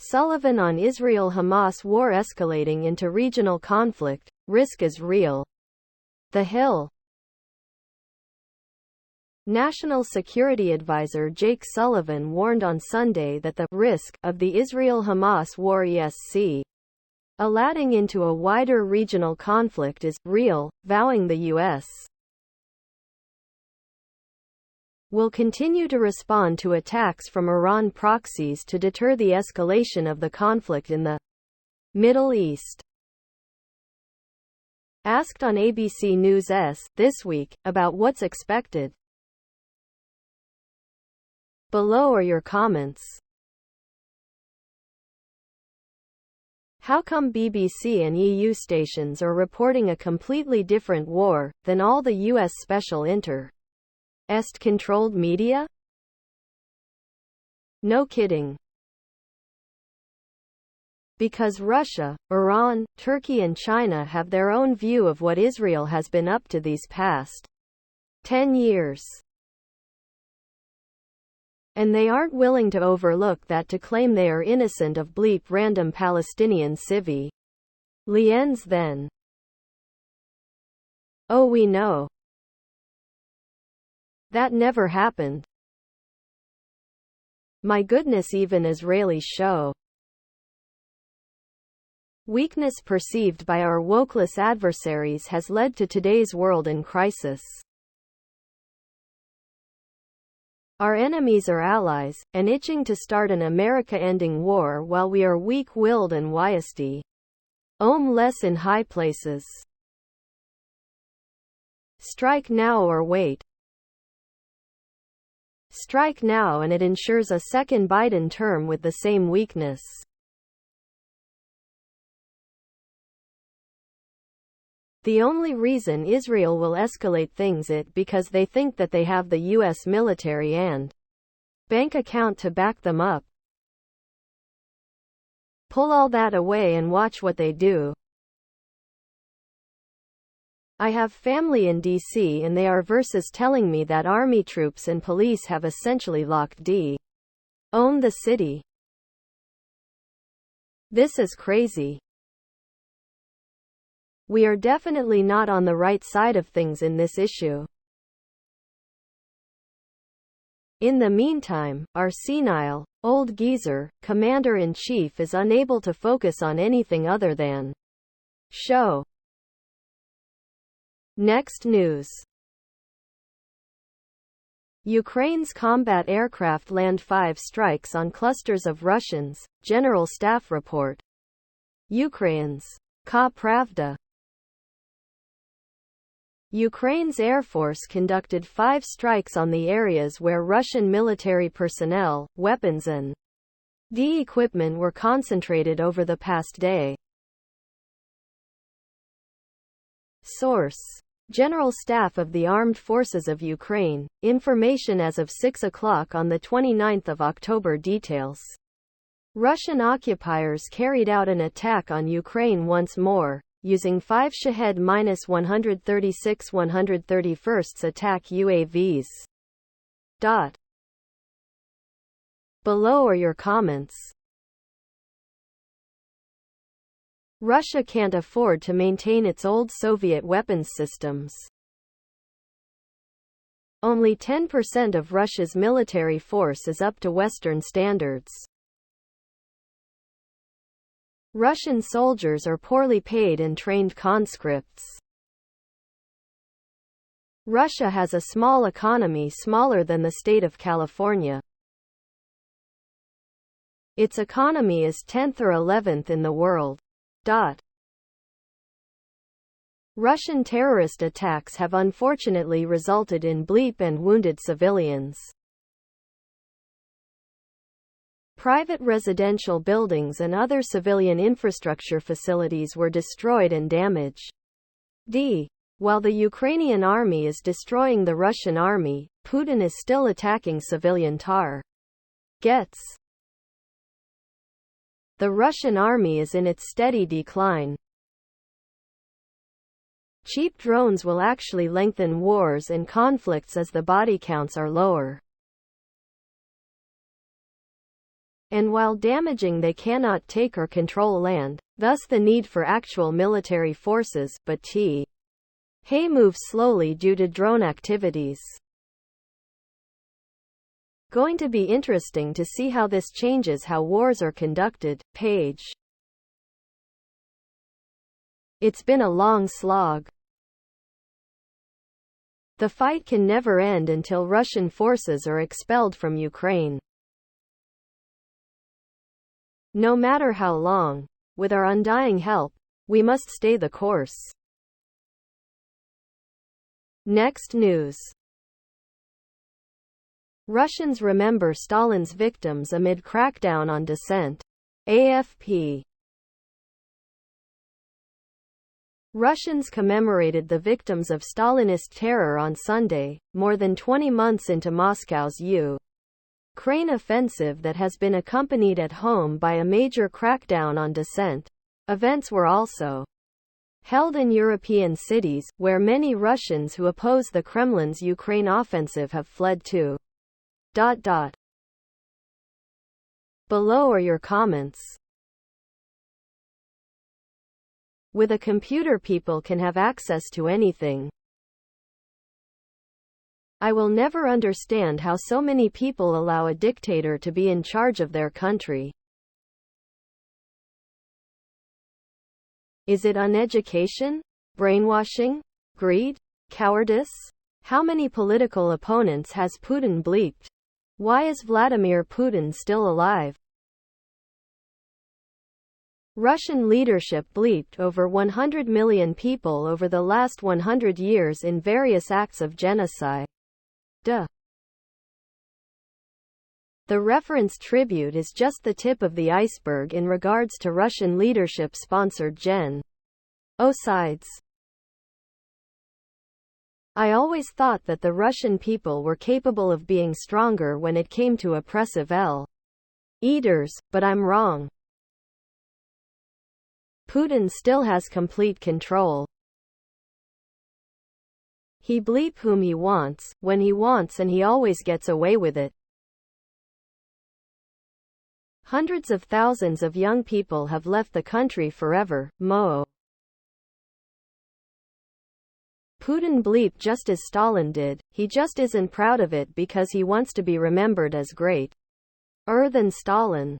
Sullivan on Israel-Hamas war escalating into regional conflict, risk is real. The Hill. National Security Advisor Jake Sullivan warned on Sunday that the risk of the Israel-Hamas war escalating into a wider regional conflict is real, vowing the U.S. will continue to respond to attacks from Iran proxies to deter the escalation of the conflict in the Middle East. Asked on ABC News' This Week about what's expected below are your comments. How come BBC and EU stations are reporting a completely different war than all the US special interest-controlled media? No kidding. Because Russia, Iran, Turkey and China have their own view of what Israel has been up to these past 10 years. And they aren't willing to overlook that to claim they are innocent of random Palestinian civilians then. Oh, we know. That never happened. My goodness, even Israelis show weakness perceived by our wokeless adversaries has led to today's world in crisis. Our enemies are allies, and itching to start an America-ending war while we are weak-willed and less in high places. Strike now or wait. Strike now and it ensures a second Biden term with the same weakness. The only reason Israel will escalate things is because they think that they have the U.S. military and bank account to back them up. Pull all that away and watch what they do. I have family in D.C. and they are telling me that army troops and police have essentially own the city. This is crazy. We are definitely not on the right side of things in this issue. In the meantime, our senile, old geezer, commander-in-chief is unable to focus on anything other than show. Next news. Ukraine's combat aircraft land 5 strikes on clusters of Russians, General Staff report. Ukraine's Pravda. Ukraine's Air Force conducted 5 strikes on the areas where Russian military personnel, weapons and equipment were concentrated over the past day. Source: General Staff of the Armed Forces of Ukraine. Information as of 6 o'clock on 29 October. Details: Russian occupiers carried out an attack on Ukraine once more, using 5 Shahed-136 131st attack UAVs. Below are your comments. Russia can't afford to maintain its old Soviet weapons systems. Only 10% of Russia's military force is up to Western standards. Russian soldiers are poorly paid and trained conscripts. Russia has a small economy, smaller than the state of California. Its economy is 10th or 11th in the world. Russian terrorist attacks have unfortunately resulted in and wounded civilians. Private residential buildings and other civilian infrastructure facilities were destroyed and damaged. While the Ukrainian army is destroying the Russian army, Putin is still attacking civilian targets. The Russian army is in its steady decline. Cheap drones will actually lengthen wars and conflicts as the body counts are lower. And while damaging, they cannot take or control land, thus the need for actual military forces, but He moves slowly due to drone activities. Going to be interesting to see how this changes how wars are conducted. Page. It's been a long slog. The fight can never end until Russian forces are expelled from Ukraine. No matter how long, with our undying help, we must stay the course. Next news. Russians remember Stalin's victims amid crackdown on dissent. AFP. Russians commemorated the victims of Stalinist terror on Sunday, more than 20 months into Moscow's Ukraine offensive that has been accompanied at home by a major crackdown on dissent. Events were also held in European cities, where many Russians who oppose the Kremlin's Ukraine offensive have fled to. Below are your comments. With a computer, people can have access to anything. I will never understand how so many people allow a dictator to be in charge of their country. Is it uneducation? Brainwashing? Greed? Cowardice? How many political opponents has Putin bleeped? Why is Vladimir Putin still alive? Russian leadership bleeped over 100 million people over the last 100 years in various acts of genocide. The reference tribute is just the tip of the iceberg in regards to Russian leadership-sponsored genocides. I always thought that the Russian people were capable of being stronger when it came to oppressive leaders, but I'm wrong. Putin still has complete control. He bleep whom he wants, when he wants, and he always gets away with it. Hundreds of thousands of young people have left the country forever. Putin bleep just as Stalin did, he just isn't proud of it because he wants to be remembered as greater than Stalin.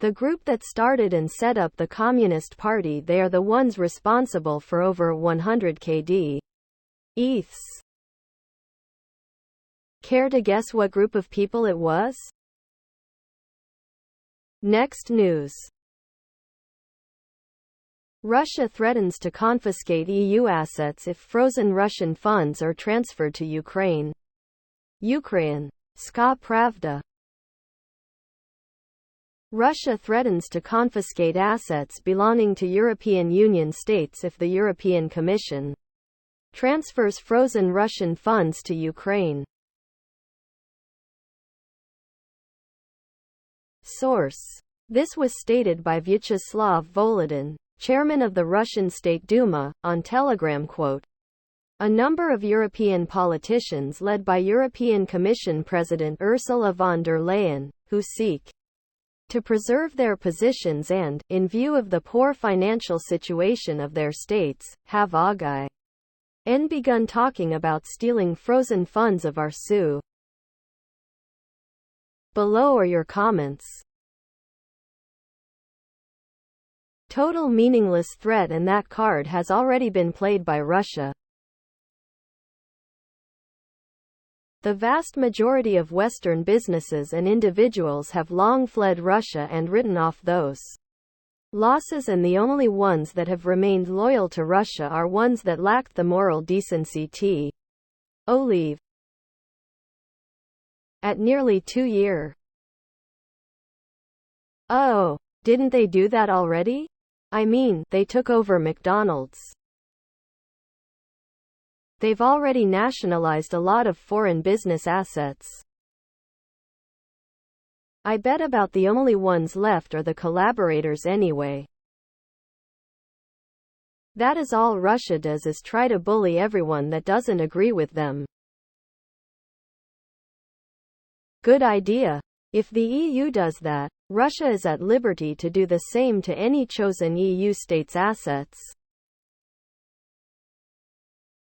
The group that started and set up the Communist Party, they are the ones responsible for over 100 deaths. Care to guess what group of people it was? Next news. Russia threatens to confiscate EU assets if frozen Russian funds are transferred to Ukraine. Ukraine. Ska Pravda. Russia threatens to confiscate assets belonging to European Union states if the European Commission transfers frozen Russian funds to Ukraine. Source. This was stated by Vyacheslav Volodin, chairman of the Russian State Duma, on Telegram. A number of European politicians led by European Commission President Ursula von der Leyen, who seek to preserve their positions and, in view of the poor financial situation of their states, have again begun talking about stealing frozen funds of our SU. Below are your comments. Total meaningless threat, and that card has already been played by Russia. The vast majority of Western businesses and individuals have long fled Russia and written off those losses, and the only ones that have remained loyal to Russia are ones that lacked the moral decency to leave. At nearly 2 years. Oh, didn't they do that already? I mean, they took over McDonald's. They've already nationalized a lot of foreign business assets. I bet about the only ones left are the collaborators anyway. That is all Russia does, is try to bully everyone that doesn't agree with them. Good idea. If the EU does that, Russia is at liberty to do the same to any chosen EU state's assets.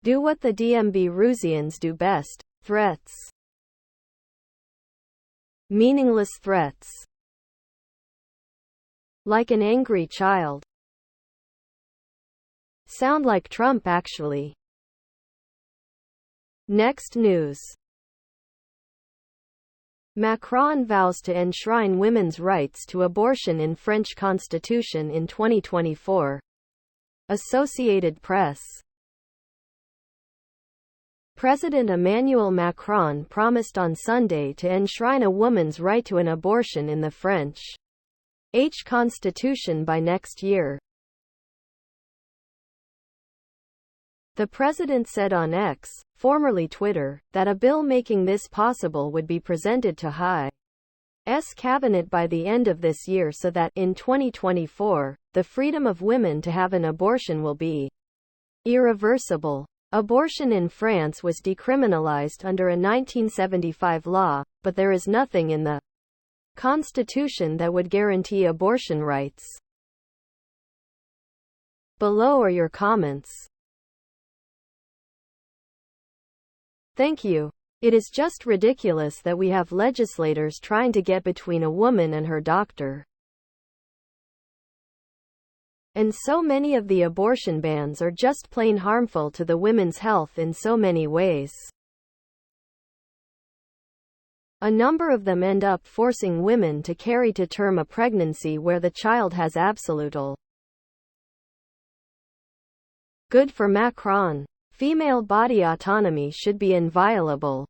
Do what the DMB Rusians do best: threats. Meaningless threats. Like an angry child. Sound like Trump actually. Next news. Macron vows to enshrine women's rights to abortion in French constitution in 2024. Associated Press. President Emmanuel Macron promised on Sunday to enshrine a woman's right to an abortion in the French constitution by next year. The president said on X, formerly Twitter, that a bill making this possible would be presented to High Cabinet by the end of this year so that, in 2024, the freedom of women to have an abortion will be irreversible. Abortion in France was decriminalized under a 1975 law, but there is nothing in the Constitution that would guarantee abortion rights. Below are your comments. Thank you. It is just ridiculous that we have legislators trying to get between a woman and her doctor. And so many of the abortion bans are just plain harmful to the women's health in so many ways. A number of them end up forcing women to carry to term a pregnancy where the child has absolute good for Macron. Female body autonomy should be inviolable.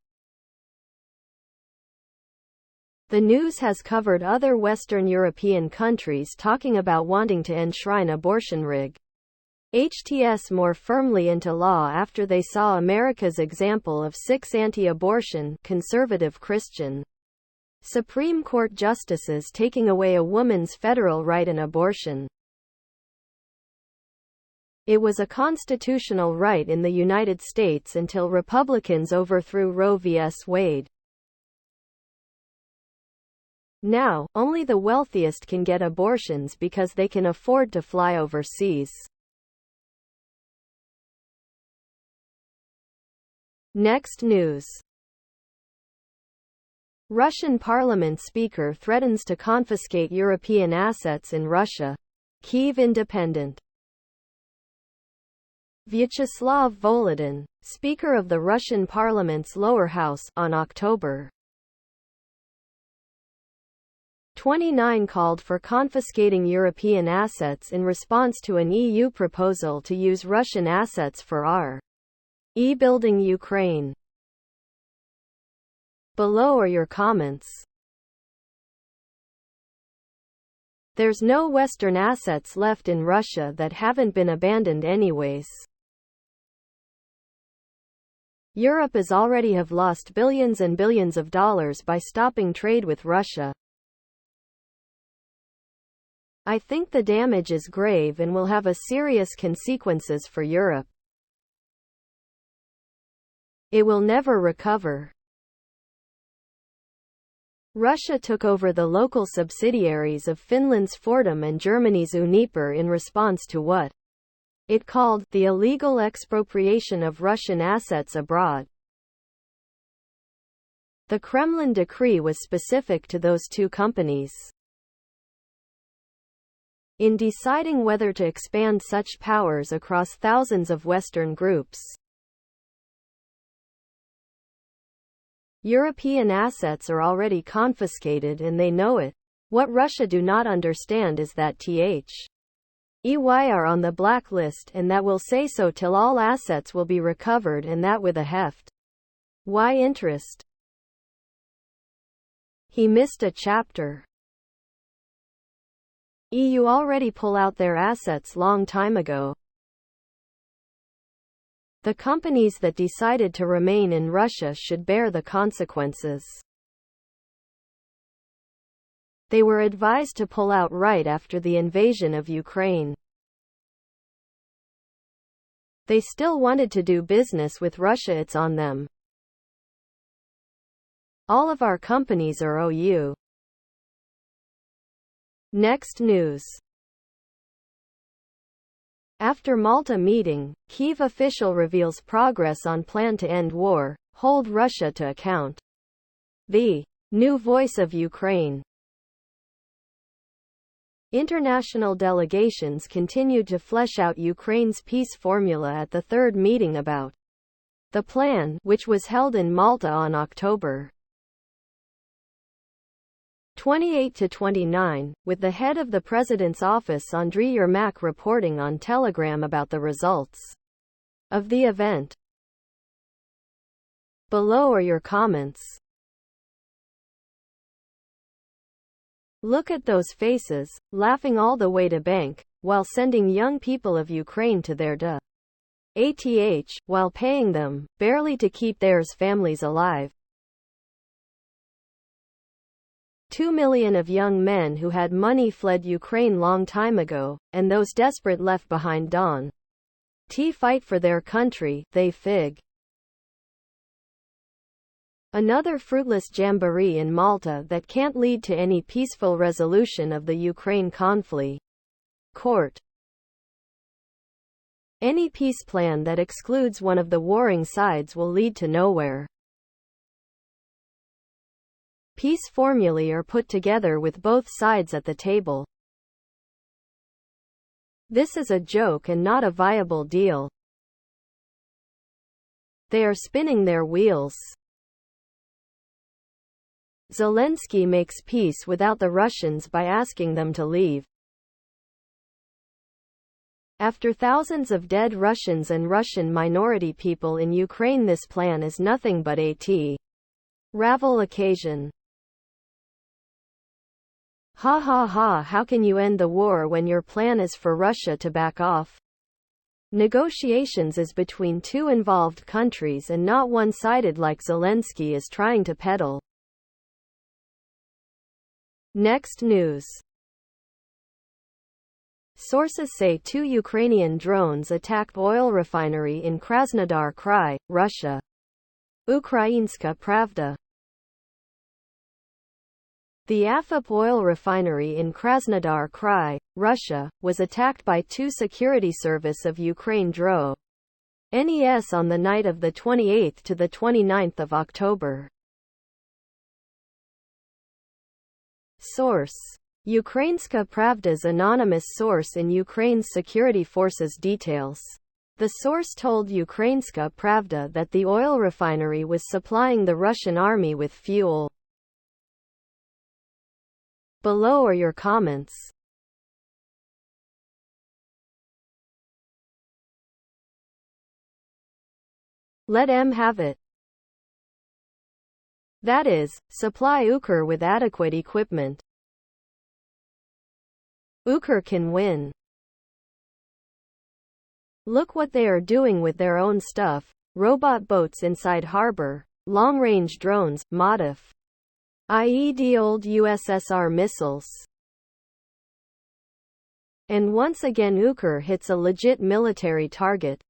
The news has covered other Western European countries talking about wanting to enshrine abortion HTS more firmly into law after they saw America's example of 6 anti-abortion, conservative Christian Supreme Court justices taking away a woman's federal right in abortion. It was a constitutional right in the United States until Republicans overthrew Roe v. Wade. Now, only the wealthiest can get abortions because they can afford to fly overseas. Next news. Russian parliament speaker threatens to confiscate European assets in Russia. Kyiv Independent. Vyacheslav Volodin, Speaker of the Russian Parliament's lower house, on October 29 called for confiscating European assets in response to an EU proposal to use Russian assets for rebuilding Ukraine. Below are your comments. There's no Western assets left in Russia that haven't been abandoned anyways. Europe is already have lost billions and billions of dollars by stopping trade with Russia. I think the damage is grave and will have a serious consequences for Europe. It will never recover. Russia took over the local subsidiaries of Finland's Fortum and Germany's Uniper in response to what it called the illegal expropriation of Russian assets abroad. The Kremlin decree was specific to those two companies. In deciding whether to expand such powers across thousands of Western groups, European assets are already confiscated and they know it. What Russia do not understand is that EY are on the blacklist and that will say so till all assets will be recovered, and that with a heft. Why interest? He missed a chapter. EU already pull out their assets long time ago. The companies that decided to remain in Russia should bear the consequences. They were advised to pull out right after the invasion of Ukraine. They still wanted to do business with Russia. It's on them. All of our companies are OU. Next news. After Malta meeting, Kyiv official reveals progress on plan to end war, hold Russia to account. The new voice of Ukraine. International delegations continued to flesh out Ukraine's peace formula at the third meeting about the plan, which was held in Malta on October 28–29, with the head of the President's office Andriy Yermak reporting on Telegram about the results of the event. Below are your comments. Look at those faces, laughing all the way to bank, while sending young people of Ukraine to their ATH, while paying them, barely to keep theirs families alive. 2 million of young men who had money fled Ukraine long time ago, and those desperate left behind don't fight for their country, they fig. Another fruitless jamboree in Malta that can't lead to any peaceful resolution of the Ukraine conflict. Court. Any peace plan that excludes one of the warring sides will lead to nowhere. Peace formulae are put together with both sides at the table. This is a joke and not a viable deal. They are spinning their wheels. Zelensky makes peace without the Russians by asking them to leave. After thousands of dead Russians and Russian minority people in Ukraine, this plan is nothing but a ravel occasion. Ha ha ha, how can you end the war when your plan is for Russia to back off? Negotiations is between two involved countries and not one-sided like Zelensky is trying to peddle. Next news. Sources say 2 Ukrainian drones attacked oil refinery in Krasnodar Krai, Russia. Ukrainska Pravda. The AFUP oil refinery in Krasnodar Krai, Russia, was attacked by 2 Security Service of Ukraine drones on the night of the 28th to the 29th of October. Source. Ukrainska Pravda's anonymous source in Ukraine's security forces details. The source told Ukrainska Pravda that the oil refinery was supplying the Russian army with fuel. Below are your comments. Let M have it. That is, supply Ukr with adequate equipment. Ukr can win. Look what they are doing with their own stuff. Robot boats inside harbor, long-range drones, modif. i.e. the old USSR missiles. And once again Ukr hits a legit military target.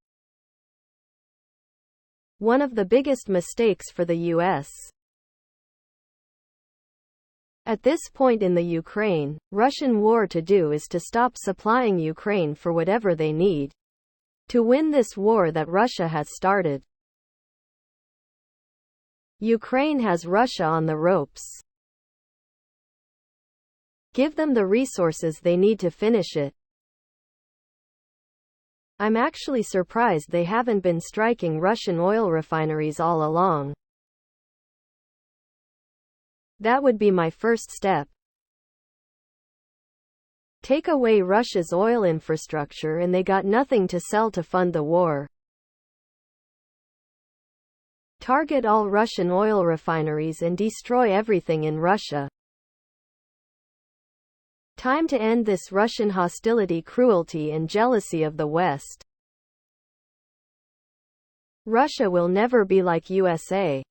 One of the biggest mistakes for the US. At this point in the Ukraine-Russian war to do is to stop supplying Ukraine for whatever they need to win this war that Russia has started. Ukraine has Russia on the ropes. Give them the resources they need to finish it. I'm actually surprised they haven't been striking Russian oil refineries all along. That would be my first step. Take away Russia's oil infrastructure and they got nothing to sell to fund the war. Target all Russian oil refineries and destroy everything in Russia. Time to end this Russian hostility, cruelty and jealousy of the West. Russia will never be like USA.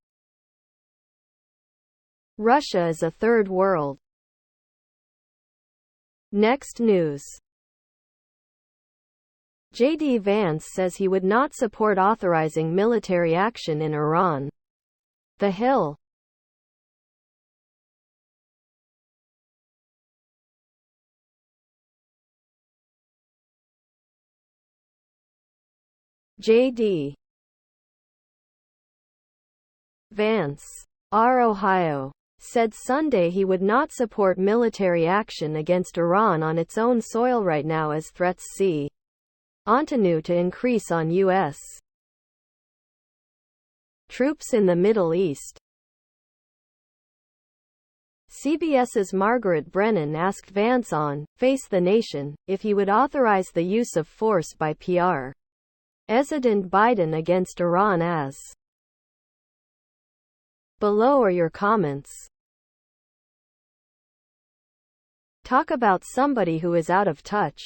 Russia is a third world. Next news. J.D. Vance says he would not support authorizing military action in Iran. The Hill. J.D. Vance, R. Ohio, said Sunday he would not support military action against Iran on its own soil right now as threats see continue to increase on U.S. troops in the Middle East. CBS's Margaret Brennan asked Vance on Face the Nation if he would authorize the use of force by President Biden against Iran as below are your comments. Talk about somebody who is out of touch.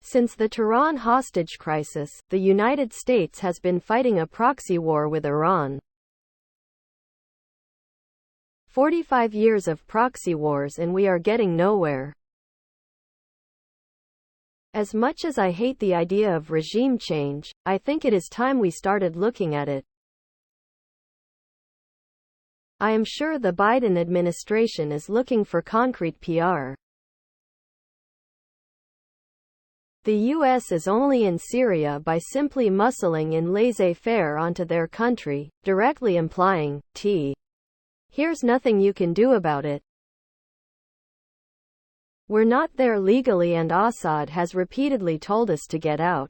Since the Tehran hostage crisis, the United States has been fighting a proxy war with Iran. 45 years of proxy wars and we are getting nowhere. As much as I hate the idea of regime change, I think it is time we started looking at it. I am sure the Biden administration is looking for concrete PR. The U.S. is only in Syria by simply muscling in laissez-faire onto their country, directly implying, here's nothing you can do about it. We're not there legally and Assad has repeatedly told us to get out.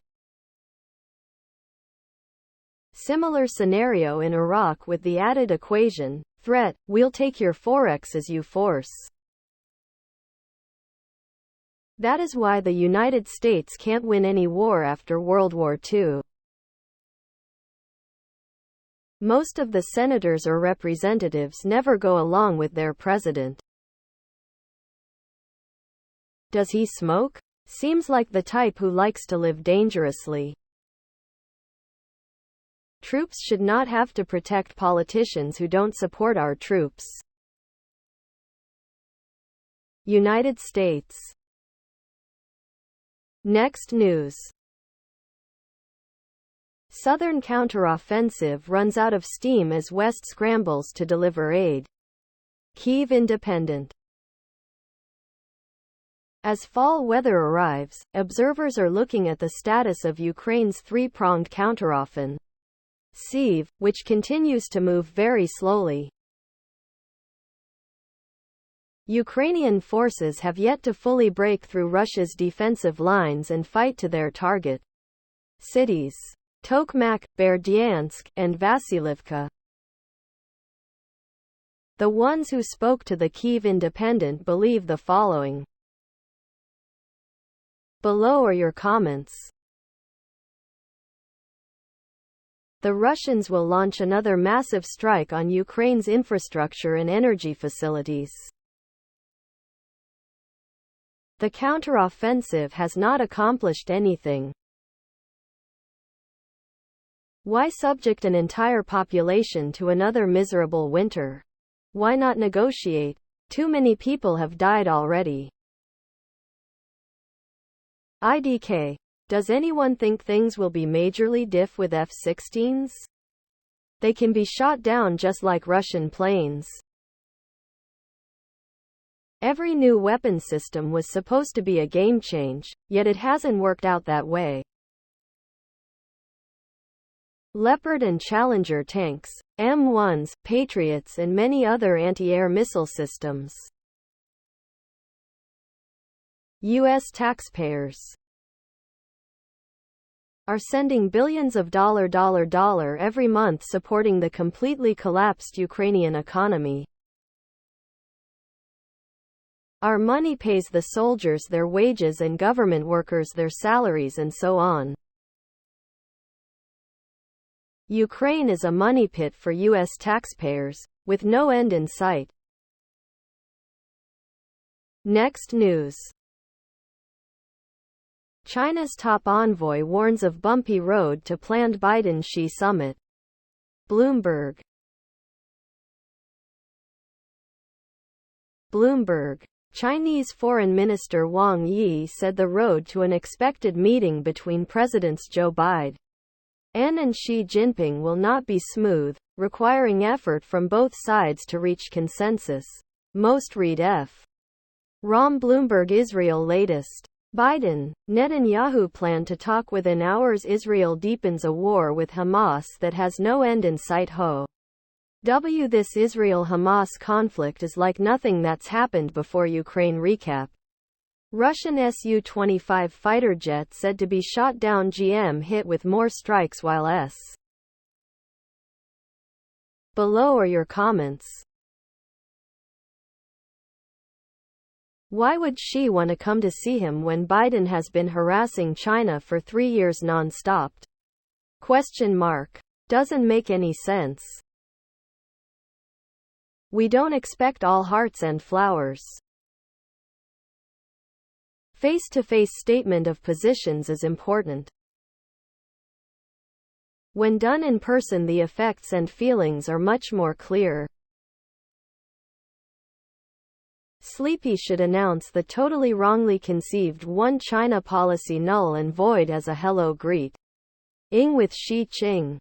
Similar scenario in Iraq with the added equation, threat, we'll take your forex as you force. That is why the United States can't win any war after World War II. Most of the senators or representatives never go along with their president. Does he smoke? Seems like the type who likes to live dangerously. Troops should not have to protect politicians who don't support our troops. United States. Next news. Southern counteroffensive runs out of steam as West scrambles to deliver aid. Kyiv Independent. As fall weather arrives, observers are looking at the status of Ukraine's three-pronged counteroffensive, which continues to move very slowly. Ukrainian forces have yet to fully break through Russia's defensive lines and fight to their target cities, Tokmak, Berdyansk, and Vasilivka. The ones who spoke to the Kyiv Independent believe the following. Below are your comments. The Russians will launch another massive strike on Ukraine's infrastructure and energy facilities. The counteroffensive has not accomplished anything. Why subject an entire population to another miserable winter? Why not negotiate? Too many people have died already. IDK. Does anyone think things will be majorly diff with F-16s? They can be shot down just like Russian planes. Every new weapon system was supposed to be a game change, yet it hasn't worked out that way. Leopard and Challenger tanks, M1s, Patriots and many other anti-air missile systems. U.S. taxpayers are sending billions of dollars every month supporting the completely collapsed Ukrainian economy. Our money pays the soldiers their wages and government workers their salaries and so on. Ukraine is a money pit for U.S. taxpayers, with no end in sight. Next news. China's top envoy warns of bumpy road to planned Biden-Xi summit. Bloomberg. Chinese Foreign Minister Wang Yi said the road to an expected meeting between Presidents Joe Biden and Xi Jinping will not be smooth, requiring effort from both sides to reach consensus. Most read F. Rom Bloomberg Israel latest. Biden, Netanyahu plan to talk within hours. Israel deepens a war with Hamas that has no end in sight. This Israel-Hamas conflict is like nothing that's happened before. Ukraine recap. Russian Su-25 fighter jet said to be shot down. GM hit with more strikes while Below are your comments. Why would she want to come to see him when Biden has been harassing China for 3 years non-stop? Doesn't make any sense. We don't expect all hearts and flowers. Face-to-face statement of positions is important. When done in person, the effects and feelings are much more clear. Sleepy should announce the totally wrongly conceived one China policy null and void as a hello greet. Ing with Xi Jinping.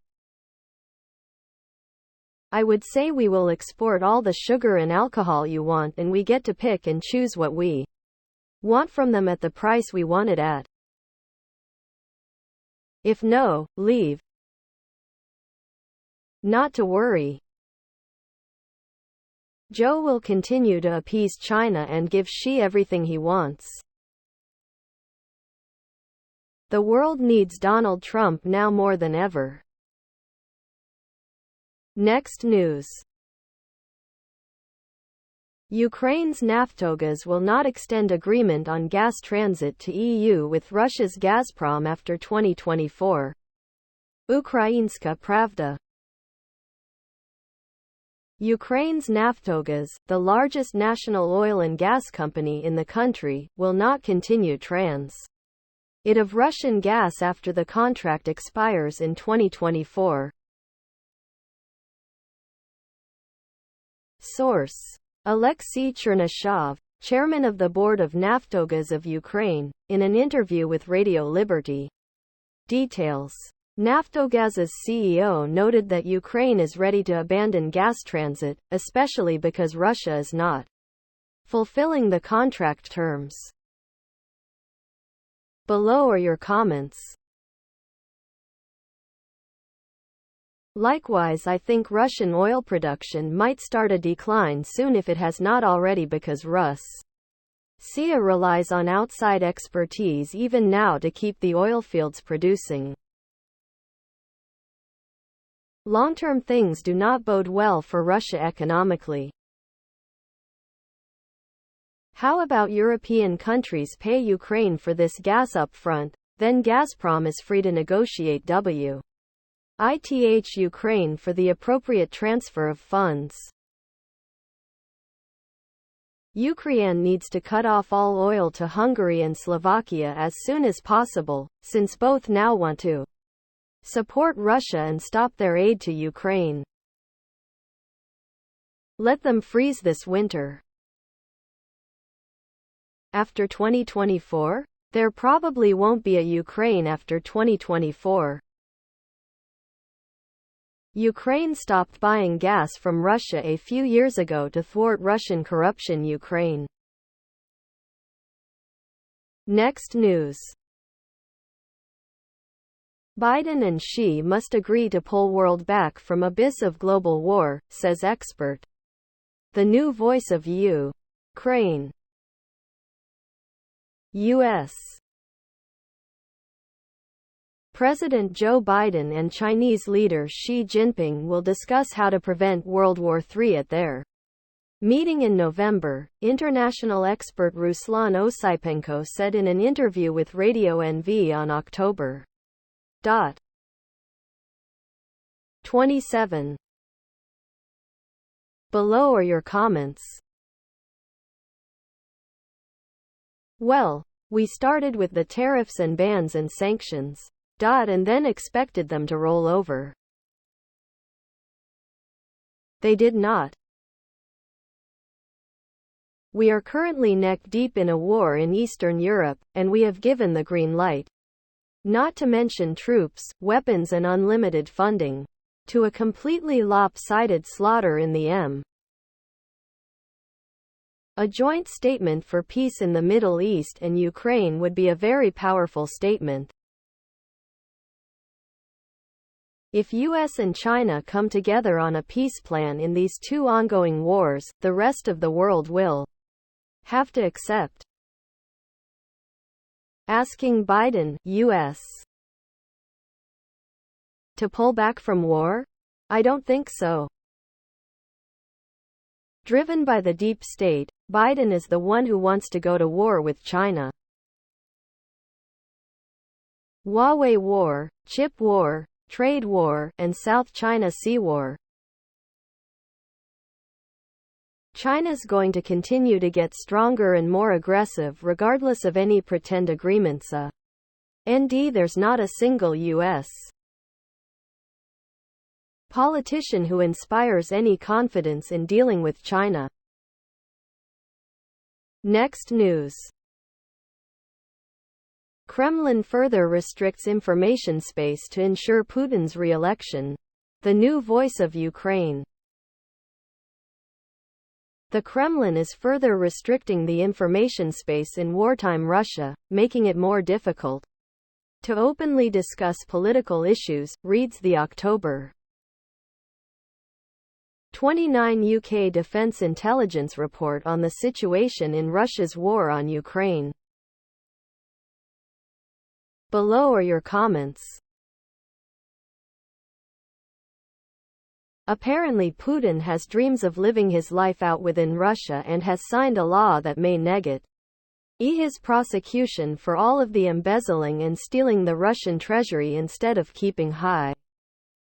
I would say we will export all the sugar and alcohol you want, and we get to pick and choose what we want from them at the price we want it at. If no, leave. Not to worry. Joe will continue to appease China and give Xi everything he wants. The world needs Donald Trump now more than ever. Next news. Ukraine's Naftogaz will not extend agreement on gas transit to EU with Russia's Gazprom after 2024. Ukrainska Pravda. Ukraine's Naftogaz, the largest national oil and gas company in the country, will not continue transit of Russian gas after the contract expires in 2024. Source: Alexei Chernyshev, chairman of the board of Naftogaz of Ukraine, in an interview with Radio Liberty. Details. Naftogaz's CEO noted that Ukraine is ready to abandon gas transit, especially because Russia is not fulfilling the contract terms. Below are your comments. Likewise, I think Russian oil production might start a decline soon if it has not already, because Russia relies on outside expertise even now to keep the oil fields producing. Long-term things do not bode well for Russia economically. How about European countries pay Ukraine for this gas up front, then Gazprom is free to negotiate with Ukraine for the appropriate transfer of funds. Ukraine needs to cut off all oil to Hungary and Slovakia as soon as possible, since both now want to support Russia and stop their aid to Ukraine. Let them freeze this winter. After 2024? There probably won't be a Ukraine after 2024. Ukraine stopped buying gas from Russia a few years ago to thwart Russian corruption. Ukraine. Next news. Biden and Xi must agree to pull world back from abyss of global war, says expert. The new voice of Ukraine. U.S. President Joe Biden and Chinese leader Xi Jinping will discuss how to prevent World War III at their meeting in November, international expert Ruslan Osipenko said in an interview with Radio NV on October 27. Below are your comments. Well, we started with the tariffs and bans and sanctions. And then expected them to roll over. They did not. We are currently neck-deep in a war in Eastern Europe, and we have given the green light. Not to mention troops, weapons and unlimited funding. To a completely lopsided slaughter in the A joint statement for peace in the Middle East and Ukraine would be a very powerful statement. If US and China come together on a peace plan in these two ongoing wars, the rest of the world will have to accept. Asking Biden, US, to pull back from war? I don't think so. Driven by the deep state, Biden is the one who wants to go to war with China. Huawei war, chip war, trade war, and South China Sea war. China's going to continue to get stronger and more aggressive regardless of any pretend agreements. There's not a single U.S. politician who inspires any confidence in dealing with China. Next news. Kremlin further restricts information space to ensure Putin's re-election. The new voice of Ukraine. The Kremlin is further restricting the information space in wartime Russia, making it more difficult to openly discuss political issues, reads the October 29 UK Defence Intelligence report on the situation in Russia's war on Ukraine. Below are your comments. Apparently Putin has dreams of living his life out within Russia and has signed a law that may negate his prosecution for all of the embezzling and stealing the Russian treasury instead of keeping high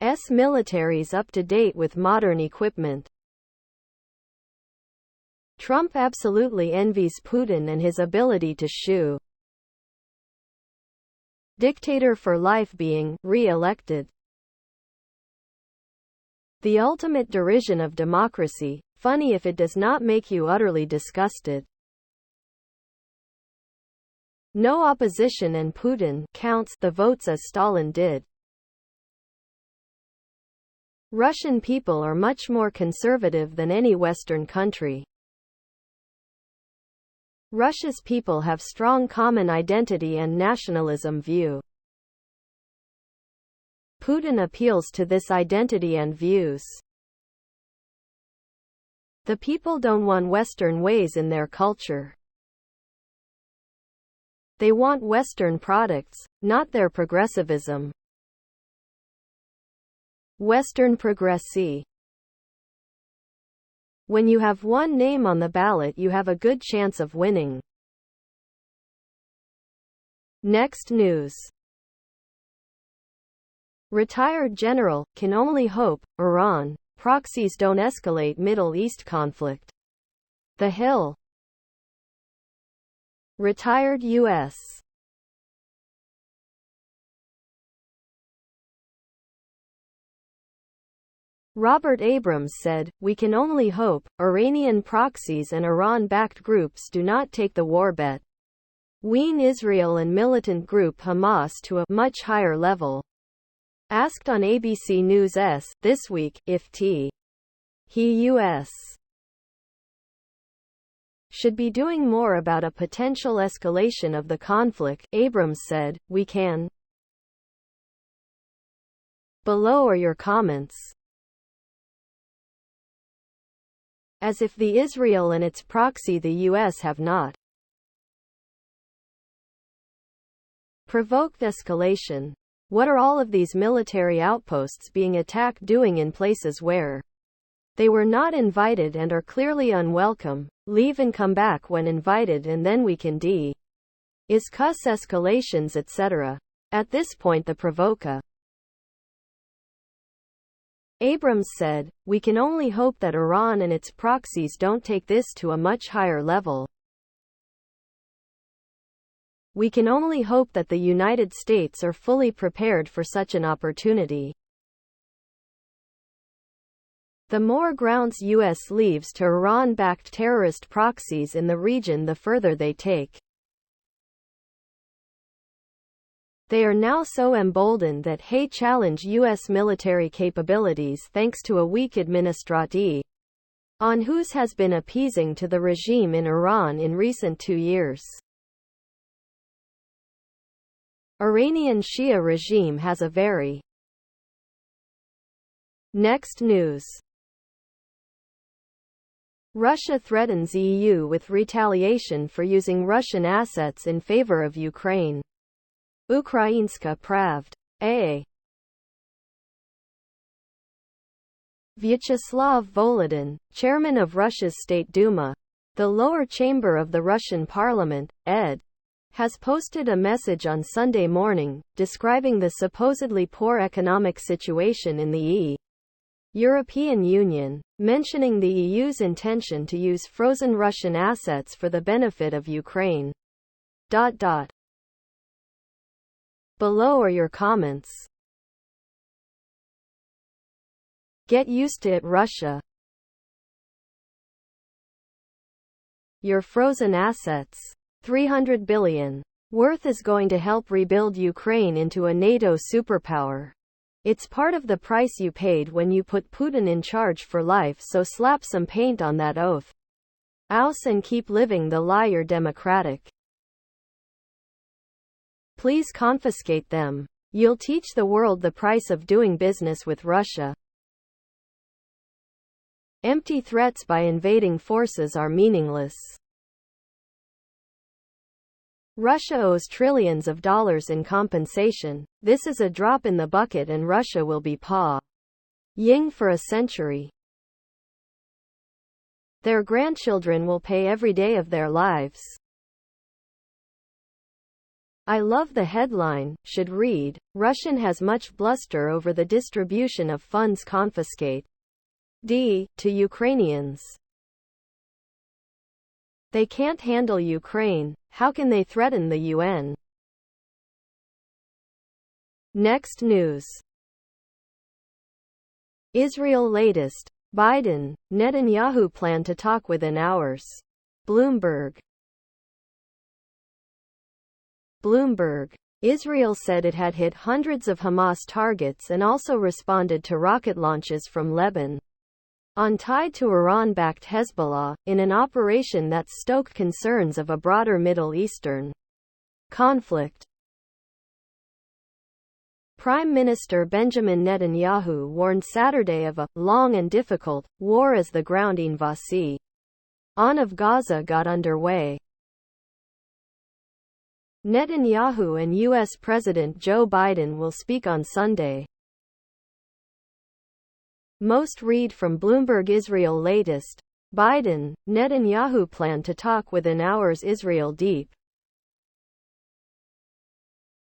militaries up to date with modern equipment. Trump absolutely envies Putin and his ability to shoo dictator for life being re-elected. The ultimate derision of democracy, funny if it does not make you utterly disgusted. No opposition and Putin counts the votes as Stalin did. Russian people are much more conservative than any Western country. Russia's people have strong common identity and nationalism view. Putin appeals to this identity and views. The people don't want Western ways in their culture. They want Western products, not their progressivism. Western progressy. When you have one name on the ballot, you have a good chance of winning. Next news. Retired general, can only hope, Iran, proxies don't escalate Middle East conflict. The Hill. Retired U.S. Robert Abrams said, "We can only hope, Iranian proxies and Iran-backed groups do not take the war bet. Wean Israel and militant group Hamas to a much higher level." Asked on ABC News This Week, if he U.S. should be doing more about a potential escalation of the conflict, Abrams said, "We can." Below are your comments. As if the Israel and its proxy the U.S. have not provoked escalation. What are all of these military outposts being attacked doing in places where they were not invited and are clearly unwelcome? Leave and come back when invited and then we can discuss escalations etc. At this point the provoca. Abrams said, "We can only hope that Iran and its proxies don't take this to a much higher level. We can only hope that the United States are fully prepared for such an opportunity. The more grounds U.S. leaves to Iran-backed terrorist proxies in the region, the further they take. They are now so emboldened that they challenge U.S. military capabilities thanks to a weak administratie. on whose has been appeasing to the regime in Iran in recent 2 years. Iranian Shia regime has a very. Next news. Russia threatens EU with retaliation for using Russian assets in favor of Ukraine. Ukrainska Pravda. A. Vyacheslav Volodin, chairman of Russia's State Duma, the lower chamber of the Russian parliament, ed., has posted a message on Sunday morning, describing the supposedly poor economic situation in the European Union, mentioning the EU's intention to use frozen Russian assets for the benefit of Ukraine. Below are your comments. Get used to it, Russia. Your frozen assets, $300 billion worth, is going to help rebuild Ukraine into a NATO superpower. It's part of the price you paid when you put Putin in charge for life, so slap some paint on that oath. Ouse and keep living the lie you're democratic. Please confiscate them. You'll teach the world the price of doing business with Russia. Empty threats by invading forces are meaningless. Russia owes trillions of dollars in compensation. This is a drop in the bucket and Russia will be paying for a century. Their grandchildren will pay every day of their lives. I love the headline, should read, Russian has much bluster over the distribution of funds confiscate to Ukrainians. They can't handle Ukraine, how can they threaten the UN? Next news. Israel latest. Biden, Netanyahu plan to talk within hours. Bloomberg. Israel said it had hit hundreds of Hamas targets and also responded to rocket launches from Lebanon, tied to Iran-backed Hezbollah, in an operation that stoked concerns of a broader Middle Eastern conflict. Prime Minister Benjamin Netanyahu warned Saturday of a long and difficult war as the ground invasion of Gaza got underway. Netanyahu and U.S. President Joe Biden will speak on Sunday. Most read from Bloomberg. Israel latest. Biden, Netanyahu plan to talk within hours. Israel deep.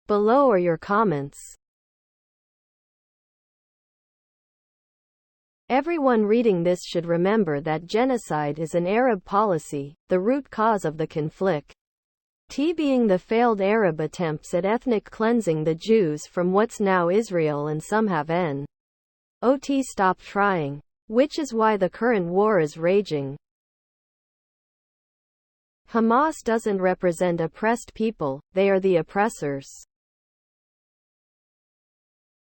Below are your comments. Everyone reading this should remember that genocide is an Arab policy, the root cause of the conflict. Being the failed Arab attempts at ethnic cleansing the Jews from what's now Israel, and some have stopped trying. Which is why the current war is raging. Hamas doesn't represent oppressed people, they are the oppressors.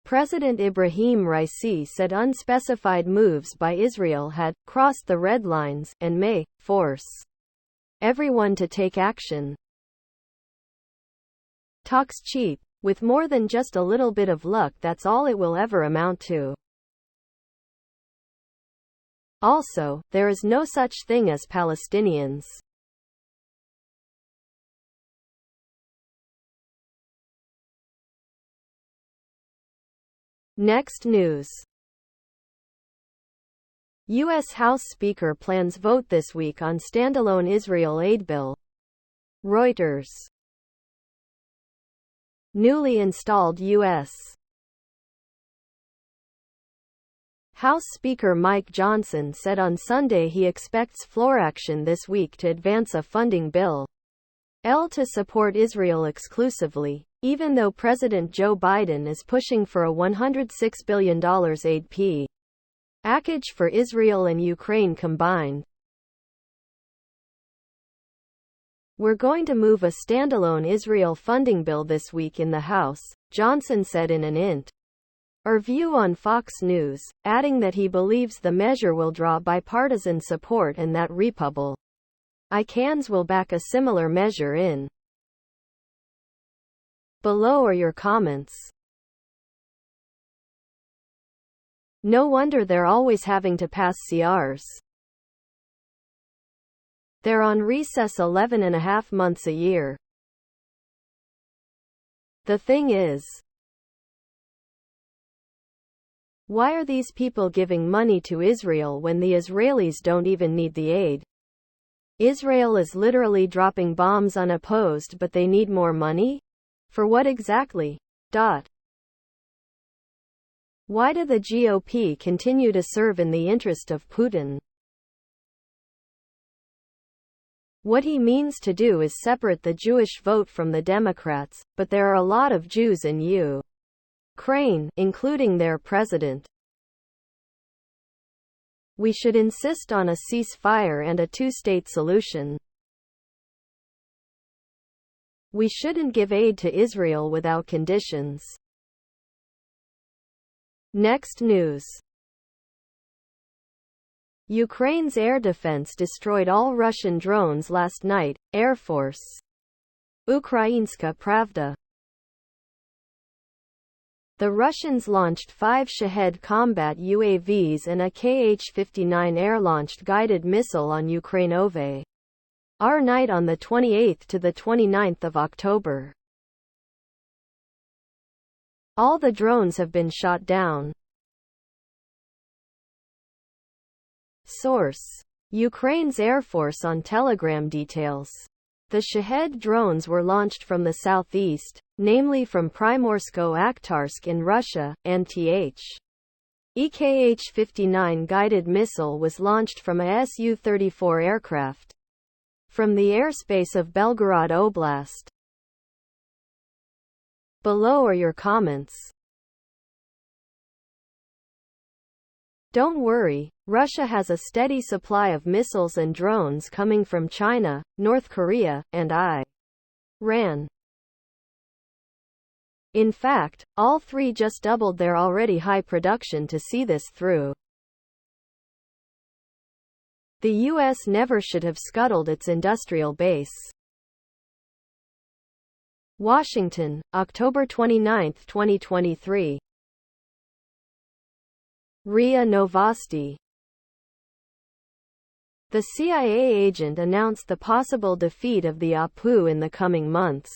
President Ibrahim Raisi said unspecified moves by Israel had crossed the red lines and may force everyone to take action. Talk's cheap. With more than just a little bit of luck, that's all it will ever amount to. Also, there is no such thing as Palestinians. Next news. U.S. House Speaker plans vote this week on standalone Israel aid bill. Reuters. Newly installed U.S. House Speaker Mike Johnson said on Sunday he expects floor action this week to advance a funding bill to support Israel exclusively, even though President Joe Biden is pushing for a $106 billion aid package for Israel and Ukraine combined. We're going to move a standalone Israel funding bill this week in the House, Johnson said in an or view on Fox News, adding that he believes the measure will draw bipartisan support and that Republicans will back a similar measure in. Below are your comments. No wonder they're always having to pass CRs. They're on recess 11.5 months a year. The thing is, why are these people giving money to Israel when the Israelis don't even need the aid? Israel is literally dropping bombs unopposed, but they need more money? For what exactly? Why do the GOP continue to serve in the interest of Putin? What he means to do is separate the Jewish vote from the Democrats, but there are a lot of Jews in Ukraine, including their president. We should insist on a ceasefire and a two-state solution. We shouldn't give aid to Israel without conditions. Next news. Ukraine's air defense destroyed all Russian drones last night, Air Force. Ukrainska Pravda. The Russians launched 5 Shahed combat UAVs and a Kh-59 air-launched guided missile on Ukraine over our night on the 28th to the 29th of October. All the drones have been shot down. Source: Ukraine's Air Force on Telegram. Details: the Shahed drones were launched from the southeast, namely from Primorsko-Akhtarsk in Russia, and Th. Kh-59 guided missile was launched from a Su-34 aircraft from the airspace of Belgorod Oblast. Below are your comments. Don't worry, Russia has a steady supply of missiles and drones coming from China, North Korea, and Iran. In fact, all three just doubled their already high production to see this through. The U.S. never should have scuttled its industrial base. Washington, October 29, 2023. RIA Novosti. The CIA agent announced the possible defeat of the APU in the coming months.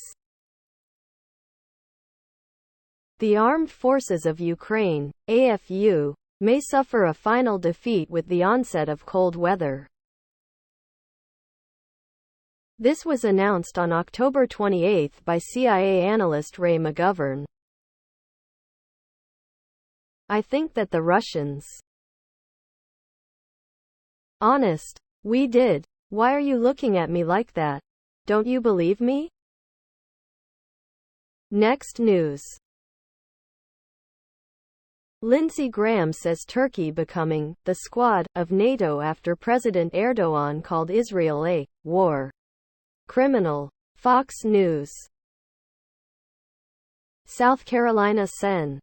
The Armed Forces of Ukraine, AFU, may suffer a final defeat with the onset of cold weather. This was announced on October 28 by CIA analyst Ray McGovern. I think that the Russians. Honest. We did. Why are you looking at me like that? Don't you believe me? Next news. Lindsey Graham says Turkey becoming the squad of NATO after President Erdogan called Israel a war criminal. Fox News. South Carolina Sen.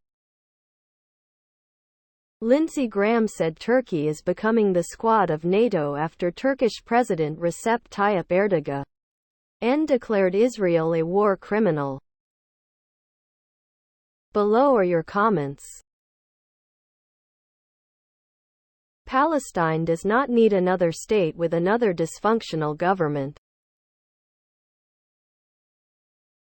Lindsey Graham said Turkey is becoming the squad of NATO after Turkish President Recep Tayyip Erdogan declared Israel a war criminal. Below are your comments. Palestine does not need another state with another dysfunctional government.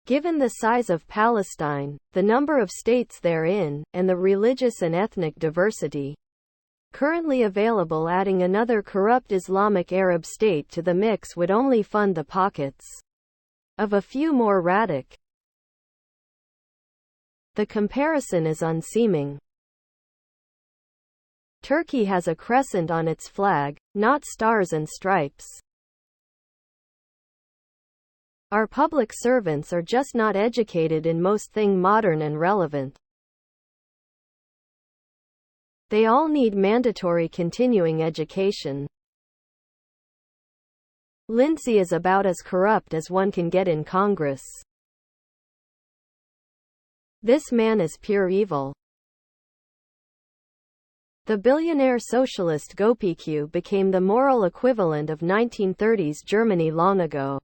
Given the size of Palestine, the number of states therein, and the religious and ethnic diversity currently available, adding another corrupt Islamic Arab state to the mix would only fund the pockets of a few more radical. The comparison is unseeming. Turkey has a crescent on its flag, not stars and stripes. Our public servants are just not educated in most thing modern and relevant. They all need mandatory continuing education. Lindsey is about as corrupt as one can get in Congress. This man is pure evil. The billionaire socialist Gopiq became the moral equivalent of 1930s Germany long ago.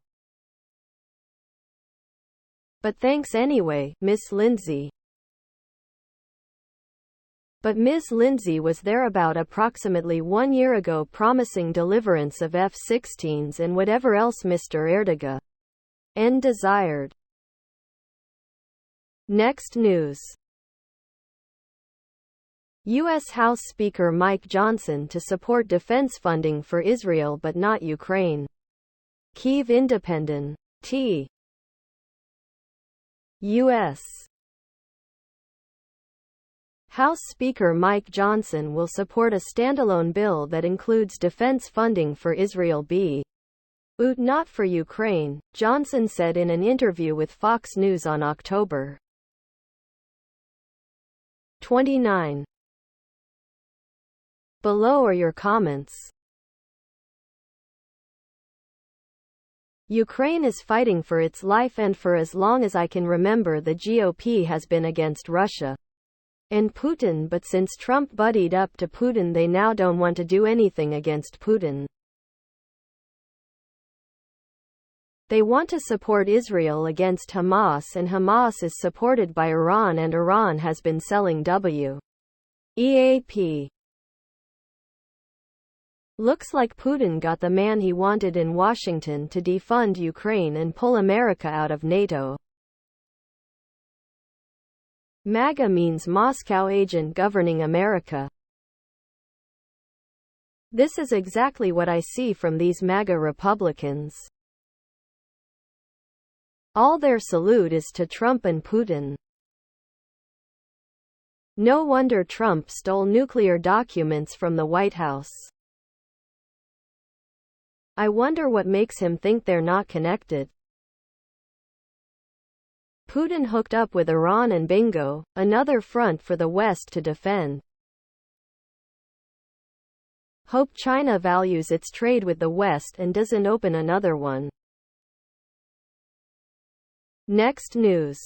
But thanks anyway, Miss Lindsay. But Ms. Lindsay was there about approximately 1 year ago promising deliverance of F-16s and whatever else Mr. Erdogan desired. Next news. U.S. House Speaker Mike Johnson to support defense funding for Israel but not Ukraine. Kyiv Independent. U.S. House Speaker Mike Johnson will support a standalone bill that includes defense funding for Israel but not for Ukraine, Johnson said in an interview with Fox News on October 29. Below are your comments. Ukraine is fighting for its life, and for as long as I can remember the GOP has been against Russia and Putin, but since Trump buddied up to Putin they now don't want to do anything against Putin. They want to support Israel against Hamas, and Hamas is supported by Iran, and Iran has been selling WEAP. Looks like Putin got the man he wanted in Washington to defund Ukraine and pull America out of NATO. MAGA means Moscow agent governing America. This is exactly what I see from these MAGA Republicans. All their salute is to Trump and Putin. No wonder Trump stole nuclear documents from the White House. I wonder what makes him think they're not connected. Putin hooked up with Iran and bingo, another front for the West to defend. Hope China values its trade with the West and doesn't open another one. Next news.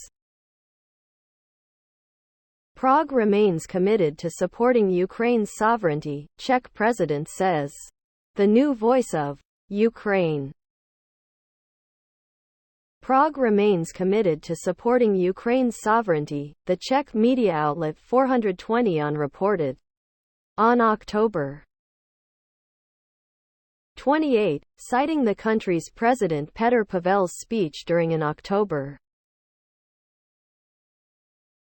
Prague remains committed to supporting Ukraine's sovereignty, Czech president says. The new voice of Ukraine. Prague remains committed to supporting Ukraine's sovereignty, the Czech media outlet 420 reported on October 28, citing the country's President Petr Pavel's speech during an October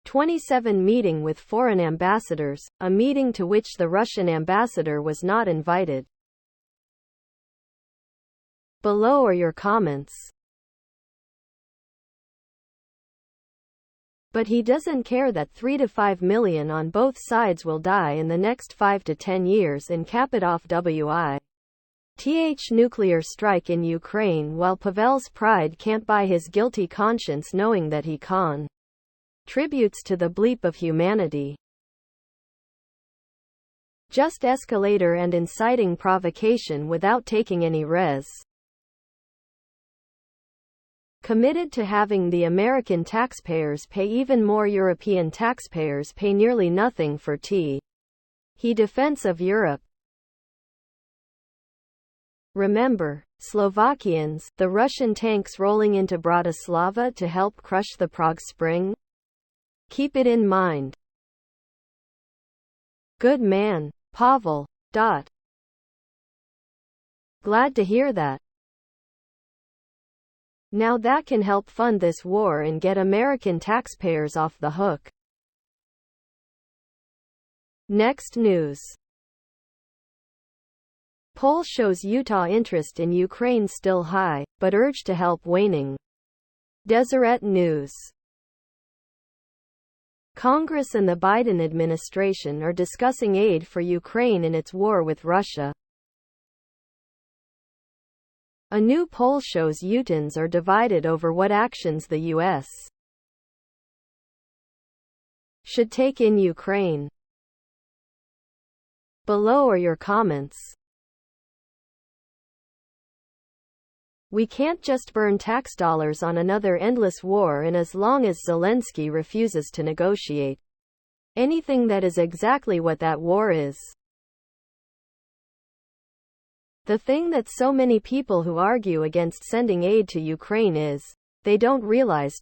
27 meeting with foreign ambassadors, a meeting to which the Russian ambassador was not invited. Below are your comments. But he doesn't care that 3 to 5 million on both sides will die in the next 5 to 10 years and cap it off WITH nuclear strike in Ukraine, while Pavel's pride can't buy his guilty conscience knowing that he contributes to the bleep of humanity. Just escalator and inciting provocation without taking any res. Committed to having the American taxpayers pay even more, European taxpayers pay nearly nothing for he defense of Europe. Remember, Slovakians, the Russian tanks rolling into Bratislava to help crush the Prague Spring? Keep it in mind. Good man, Pavel. Glad to hear that. Now that can help fund this war and get American taxpayers off the hook. Next news. Poll shows Utah interest in Ukraine still high, but urge to help waning. Deseret News. Congress and the Biden administration are discussing aid for Ukraine in its war with Russia. A new poll shows Utahns are divided over what actions the U.S. should take in Ukraine. Below are your comments. We can't just burn tax dollars on another endless war, and as long as Zelensky refuses to negotiate, anything that is exactly what that war is. The thing that so many people who argue against sending aid to Ukraine is, they don't realize